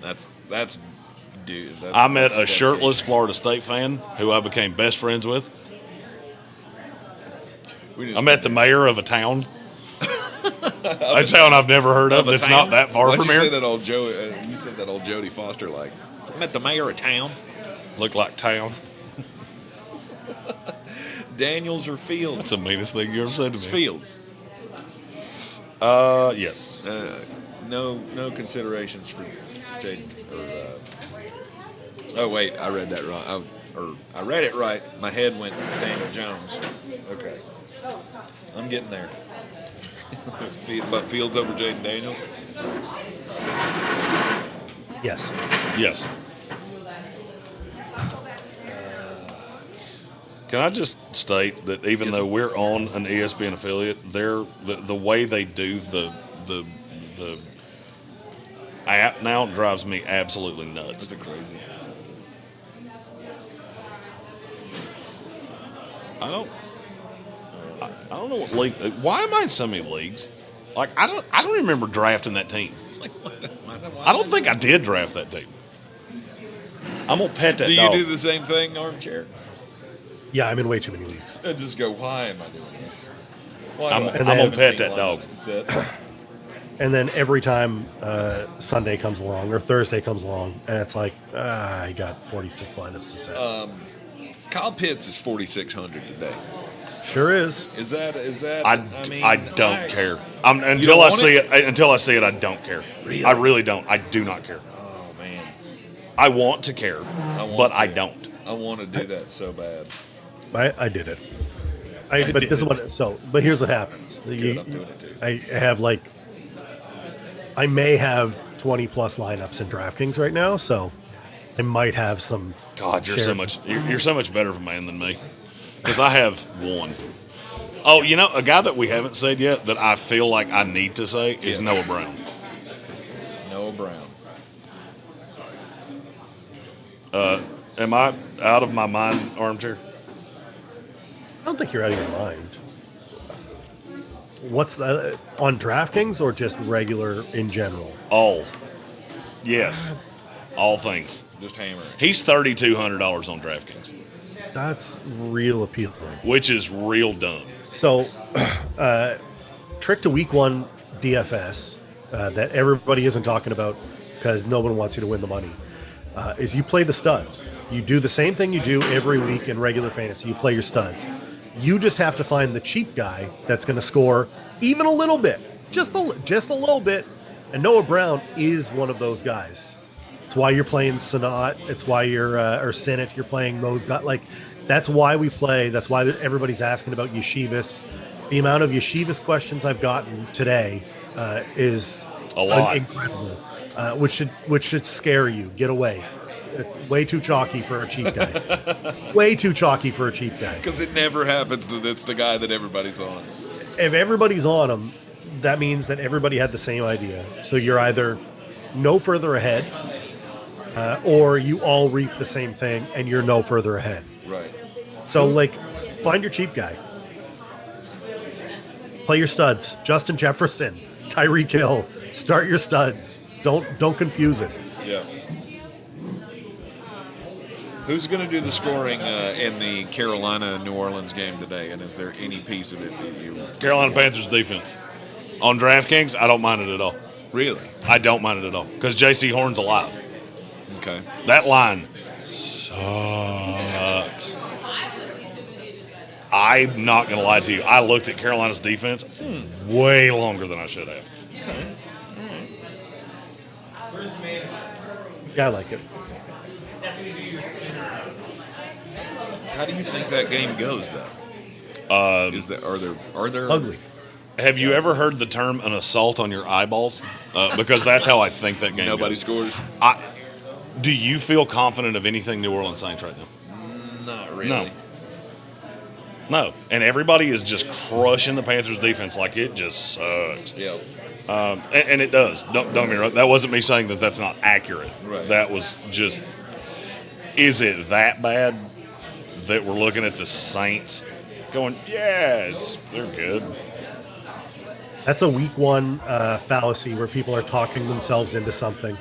That's dude. I met a shirtless Florida State fan who I became best friends with. I met the mayor of a town. A town I've never heard of. That's not that far from you here. Say that old you said that old Jodie Foster like. I met the mayor of town. Look like town. Daniels or Fields? That's the meanest thing you ever said to It's me. Fields. Yes. No considerations for Jaden. Oh wait, I read that wrong. I read it right. My head went Daniel Jones. Okay, I'm getting there. But Fields over Jaden Daniels. Yes. Yes. Can I just state that even though we're on an ESPN affiliate, the way they do the app now drives me absolutely nuts. That's crazy. I don't know what league. Why am I in so many leagues? Like I don't remember drafting that team. I don't think I did draft that team. I'm gonna pet that Do you dog. do the same thing, Armchair? Yeah, I'm in way too many leagues. I just go, why am I doing this? Why I'm do I have gonna pet 17 that dog. lineups to set? And then every time Sunday comes along or Thursday comes along, and it's like, I got 46 lineups to set. Kyle Pitts is 4,600 today. Sure is. Is that? I don't care. Until I see it, I don't care. Really? I really don't. I do not care. Oh man, I want to care, but I don't. I want to do that so bad. I did it. But this is what. But here's what happens. I'm doing it too. I have I may have 20 plus lineups in DraftKings right now, so I might have some. God, you're so much better of a man than me. Because I have one. Oh, a guy that we haven't said yet that I feel like I need to say is Noah Brown. Noah Brown. Am I out of my mind, Armchair? I don't think you're out of your mind. What's that on DraftKings or just regular in general? All. Yes. All things. Just hammer. He's $3,200 on DraftKings, That's real appealing. which is real dumb. So, trick to week 1 DFS that everybody isn't talking about because no one wants you to win the money is you play the studs. You do the same thing you do every week in regular fantasy. You play your studs. You just have to find the cheap guy that's going to score even a little bit, just a little bit. And Noah Brown is one of those guys. It's why you're playing Sanat. It's why you're or Sinnott. You're playing those guys. That's why we play. That's why everybody's asking about Yeshivas. The amount of Yeshivas questions I've gotten today is A lot. incredible, which should scare you. Get away. It's way too chalky for a cheap guy. Way too chalky for a cheap guy. Because it never happens that it's the guy that everybody's on. If everybody's on him, that means that everybody had the same idea. So you're either no further ahead, or you all reap the same thing and you're no further ahead. Right. So find your cheap guy. Play your studs. Justin Jefferson, Tyreek Hill. Start your studs. Don't confuse it. Yeah. Who's going to do the scoring in the Carolina-New Orleans game today? And is there any piece of it that you... Carolina Panthers defense. On DraftKings, I don't mind it at all. Really? I don't mind it at all. Because J.C. Horn's alive. Okay. That line sucks. I'm not going to lie to you. I looked at Carolina's defense way longer than I should have. Yeah, I like it. How do you think that game goes, though? Are there Ugly. Have you ever heard the term "an assault on your eyeballs"? Because that's how I think that game Nobody goes. scores? Do you feel confident of anything New Orleans Saints right now? Not really. No. And everybody is just crushing the Panthers defense like it just sucks. Yeah. And it does. Don't get me wrong. That wasn't me saying that that's not accurate. Right. That was just, is it that bad that we're looking at the Saints going, yeah, they're good? That's a week one fallacy where people are talking themselves into something.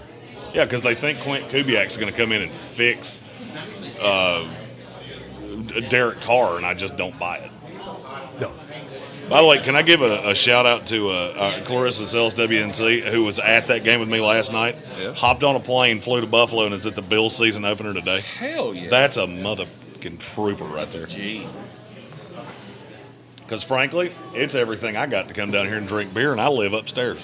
Yeah, because they think Clint Kubiak's going to come in and fix Derek Carr, and I just don't buy it. No. By the way, can I give a shout out to Clarissa Sells WNC, who was at that game with me last night? Yeah. Hopped on a plane, flew to Buffalo, and is at the Bills season opener today. Hell yeah. That's a motherfucking trooper right there. Gee. Because frankly, it's everything I got to come down here and drink beer, and I live upstairs.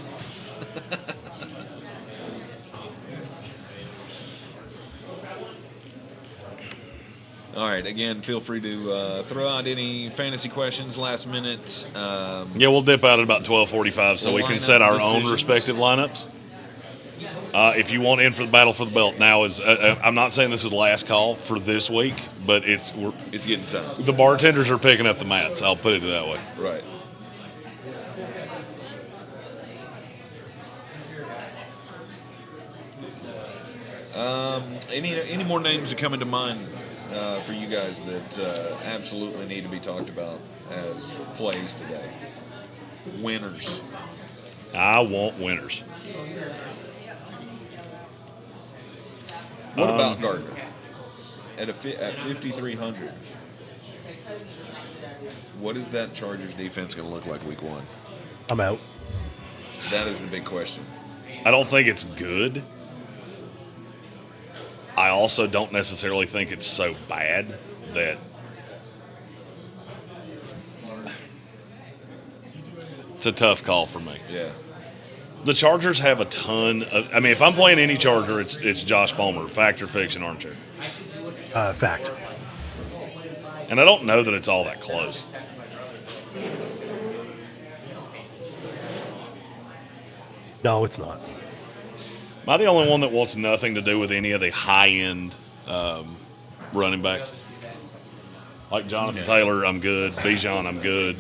All right. Again, feel free to throw out any fantasy questions last minute. Yeah, we'll dip out at about 12:45 so we can set our own decisions. respective lineups. If you want in for the battle for the belt, now is I'm not saying this is the last call for this week, but It's getting tough. the bartenders are picking up the mats. I'll put it that way. Right. Any more names that come into mind for you guys that absolutely need to be talked about as plays today? Winners. I want winners. What about Gardner at 5,300? What is that Chargers defense going to look like week one? I'm out. That is the big question. I don't think it's good. I also don't necessarily think it's so bad that it's a tough call for me. Yeah. The Chargers have a ton of. I mean, if I'm playing any Charger, it's Josh Palmer. Fact or fiction, armchair. Fact. And I don't know that it's all that close. No, it's not. Am I the only one that wants nothing to do with any of the high-end running backs? Like Jonathan Taylor, I'm good. Bijan, I'm good.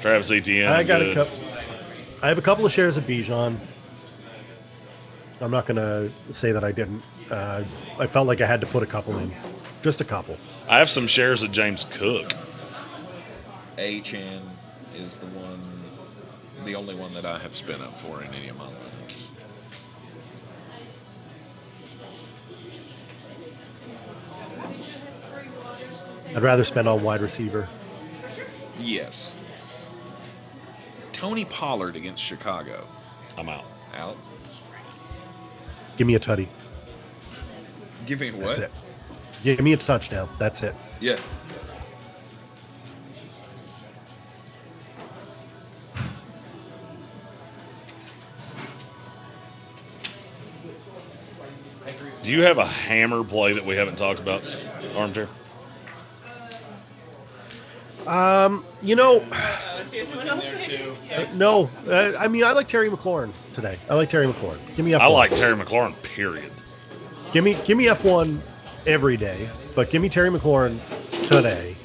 Travis Etienne, I'm good. I have a couple of shares of Bijan. I'm not going to say that I didn't. I felt like I had to put a couple in. Just a couple. I have some shares of James Cook. Achan is the only one that I have spent up for in any of my lineups. I'd rather spend on wide receiver. Yes. Tony Pollard against Chicago. I'm out. Out. Give me a tutty. Give me what? That's it. Give me a touchdown. That's it. Yeah. Do you have a hammer play that we haven't talked about, armchair? No. I mean, I like Terry McLaurin today. I like Terry McLaurin. Give me F1. I like Terry McLaurin, period. Give me F1 every day, but give me Terry McLaurin today.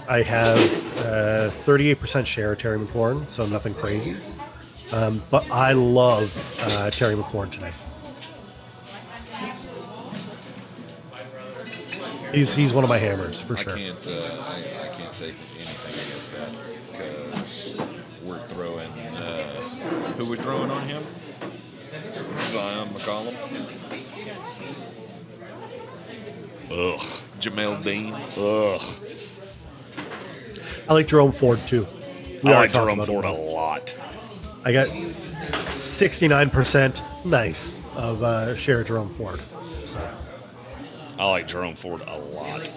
I have 38% share of Terry McLaurin, so nothing crazy. But I love Terry McLaurin today. He's one of my hammers for sure. I can't say anything against that because we're throwing. Who we're throwing on him? Zion McCollum. Ugh. Jamel Dean. Ugh. I like Jerome Ford too. I like Jerome Ford a lot. I got 69% nice of share of Jerome Ford. So I like Jerome Ford a lot.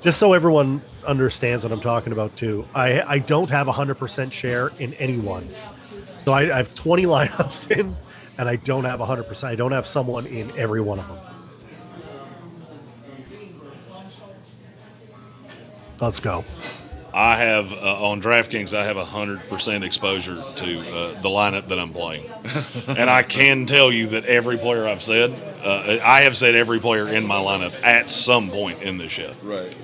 just so everyone understands what I'm talking about too, I don't have 100% share in anyone. So I have 20 lineups in, and I don't have 100%. I don't have someone in every one of them. Let's go. I have on DraftKings. I have 100% exposure to the lineup that I'm playing, and I can tell you that every player I've said, I have said every player in my lineup at some point in this show. Right.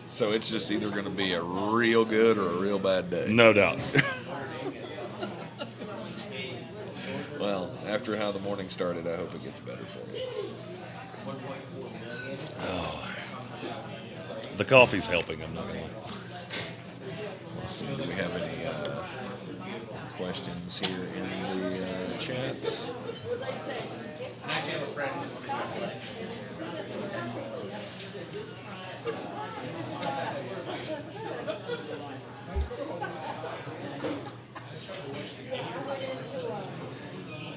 So it's just either going to be a real good or a real bad day. No doubt. Well, after how the morning started, I hope it gets better for you. Oh. The coffee's helping. I'm not gonna lie. Let's see. Do we have any questions here in the chat?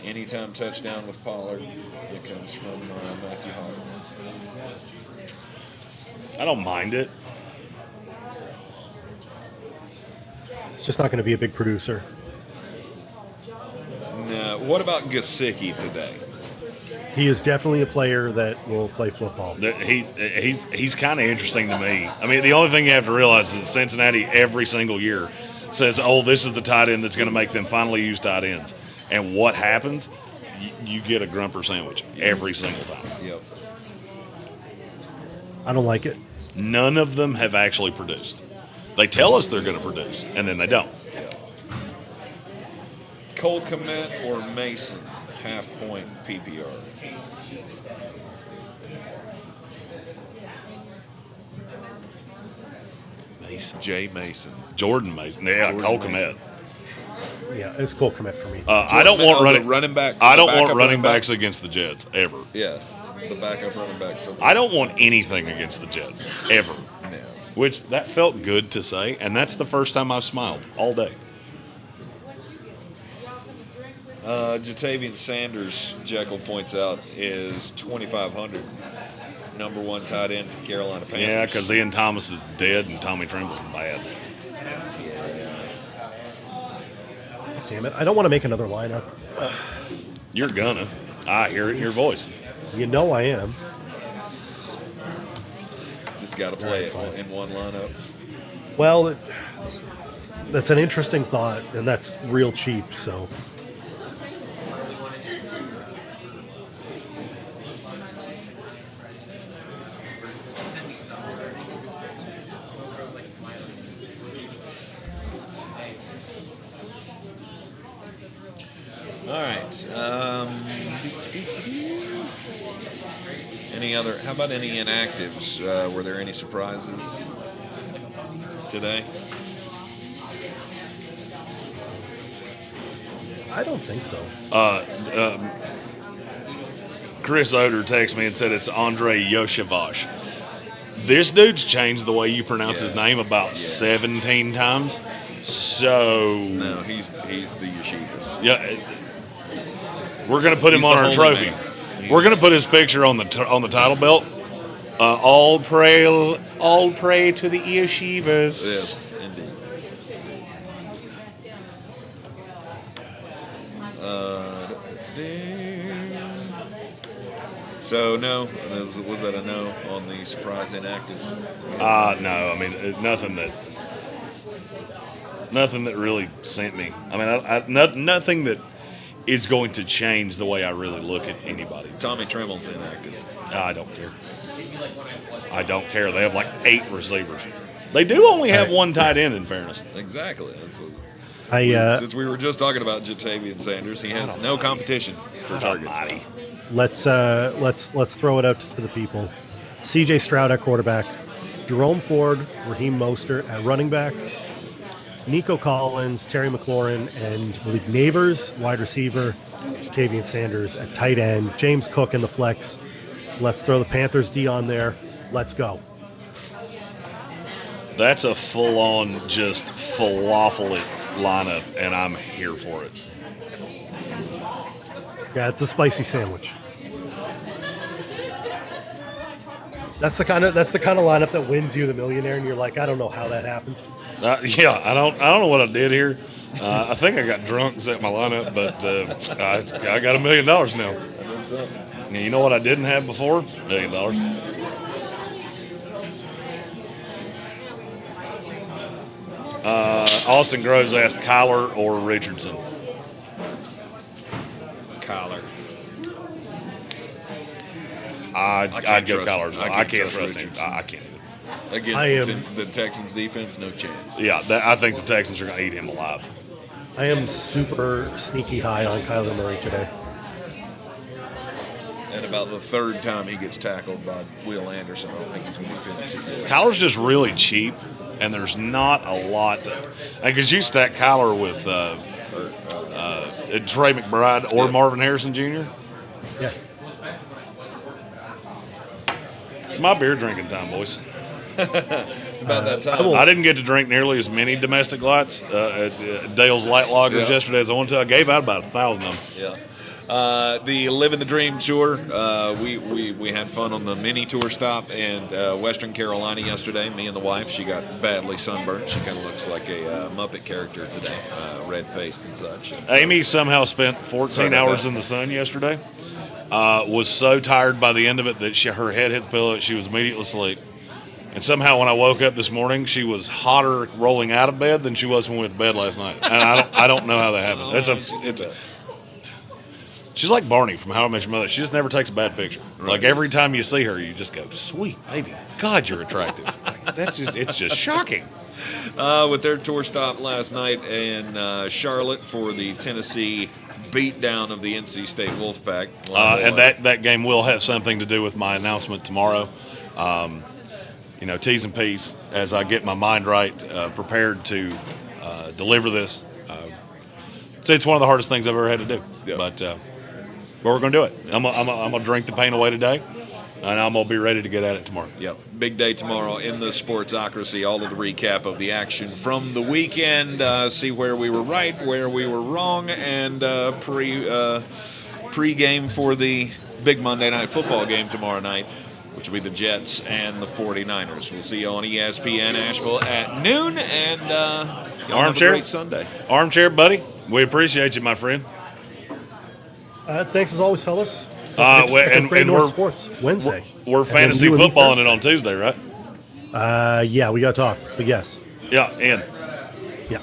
Anytime touchdown with Pollard. It comes from Matthew Hoffman. I don't mind it. It's just not going to be a big producer. No. What about Gesicki today? He is definitely a player that will play football. He's kind of interesting to me. I mean, the only thing you have to realize is Cincinnati every single year says, "Oh, this is the tight end that's going to make them finally use tight ends." And what happens? You get a grumper sandwich every single time. Yep. I don't like it. None of them have actually produced. They tell us they're going to produce, and then they don't. Cole Kmet or Mason, half-point PPR. Mason. Jay Mason. Jordan Mason. Yeah, Jordan Cole Mason. Kmet. Yeah, it's Cole Kmet for me. I don't want running back. I don't want running backs against the Jets ever. Yeah, the backup running back. I don't want anything against the Jets ever. No. Which that felt good to say, and that's the first time I've smiled all day. Jatavian Sanders, Jekyll points out, is 2,500. Number one tight end for Carolina Panthers. Yeah, because Ian Thomas is dead and Tommy Tremble's bad. Damn it. I don't want to make another lineup. You're gonna. I hear it in your voice. You know I am. Just got to play it in one lineup. Well, that's an interesting thought, and that's real cheap, so. All right. Any other? How about any inactives? Were there any surprises today? I don't think so. Chris Oder texted me and said it's Andre Yoshivash. This dude's changed the way you pronounce his name about 17 times. So No, he's the Yeshivas. yeah, we're gonna put him He's on the our holy trophy. man. We're gonna put his picture on the title belt. All praise to the Yeshivas. Yes, indeed. So no, was that a no on the surprise inactives? No, I mean nothing that really sent me. I mean, nothing that is going to change the way I really look at anybody. Tommy Tremble's inactive. I don't care. I don't care. They have like 8 receivers. They do only have one tight end, in fairness. Exactly. Since we were just talking about Jatavian Sanders, he has no competition for targets. Almighty. Let's throw it out to the people. C.J. Stroud at quarterback, Jerome Ford, Raheem Mostert at running back, Nico Collins, Terry McLaurin, and I believe Neighbors, wide receiver, Jatavian Sanders at tight end, James Cook in the flex. Let's throw the Panthers D on there. Let's go. That's a full-on just falafel lineup, and I'm here for it. Yeah, it's a spicy sandwich. That's the kind of lineup that wins you the millionaire, and you're like, I don't know how that happened. Yeah, I don't know what I did here. I think I got drunk, set my lineup, but I got $1 million now. What's up? Now, you know what I didn't have before? $1 million. Austin Groves asked Kyler or Richardson. Kyler. I'd go Kyler. I can't trust him. Richardson. I can't. Against the Texans defense, no chance. Yeah, I think the Texans are going to eat him alive. I am super sneaky high on Kyler Murray today. And about the third time he gets tackled by Will Anderson, I don't think he's going to be feeling too good. Kyler's just really cheap, and there's not a lot. Because you stack Kyler with Trey McBride or Marvin Harrison Jr. Yeah. It's my beer drinking time, boys. It's about that time. I didn't get to drink nearly as many domestic lights at Dale's Light Loggers yesterday as I wanted to. I gave out about 1,000 of them. Yeah. The Living the Dream tour, we had fun on the mini tour stop in Western Carolina yesterday. Me and the wife, she got badly sunburned. She kind of looks like a Muppet character today, red-faced and such. And so, Amy somehow spent 14 hours in the sun yesterday. Was so tired by the end of it that her head hit the pillow. She was immediately asleep. And somehow when I woke up this morning, she was hotter rolling out of bed than she was when we went to bed last night. And I don't know how that happened. She's like Barney from How I Met Your Mother. She just never takes a bad picture. Right. Like every time you see her, you just go, "Sweet baby, God, you're attractive." Like, it's just shocking. With their tour stop last night in Charlotte for the Tennessee beatdown of the NC State Wolfpack, and that game will have something to do with my announcement tomorrow. T's and P's as I get my mind right, prepared to deliver this. It's one of the hardest things I've ever had to do. Yep. But we're going to do it. I'm going to drink the pain away today, and I'm going to be ready to get at it tomorrow. Yep. Big day tomorrow in the Sportsocracy. All of the recap of the action from the weekend. See where we were right, where we were wrong, and pre-game for the big Monday Night Football game tomorrow night, which will be the Jets and the 49ers. We'll see you on ESPN Asheville at noon, and Armchair. Have a great Sunday. Armchair, buddy. We appreciate you, my friend. Thanks as always, fellas. And we're Sports Wednesday. We're fantasy footballing it on Tuesday, right? Yeah, we got to talk. But yes. Yeah, and. Yeah.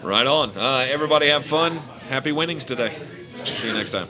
Right on. Everybody have fun. Happy winnings today. See you next time.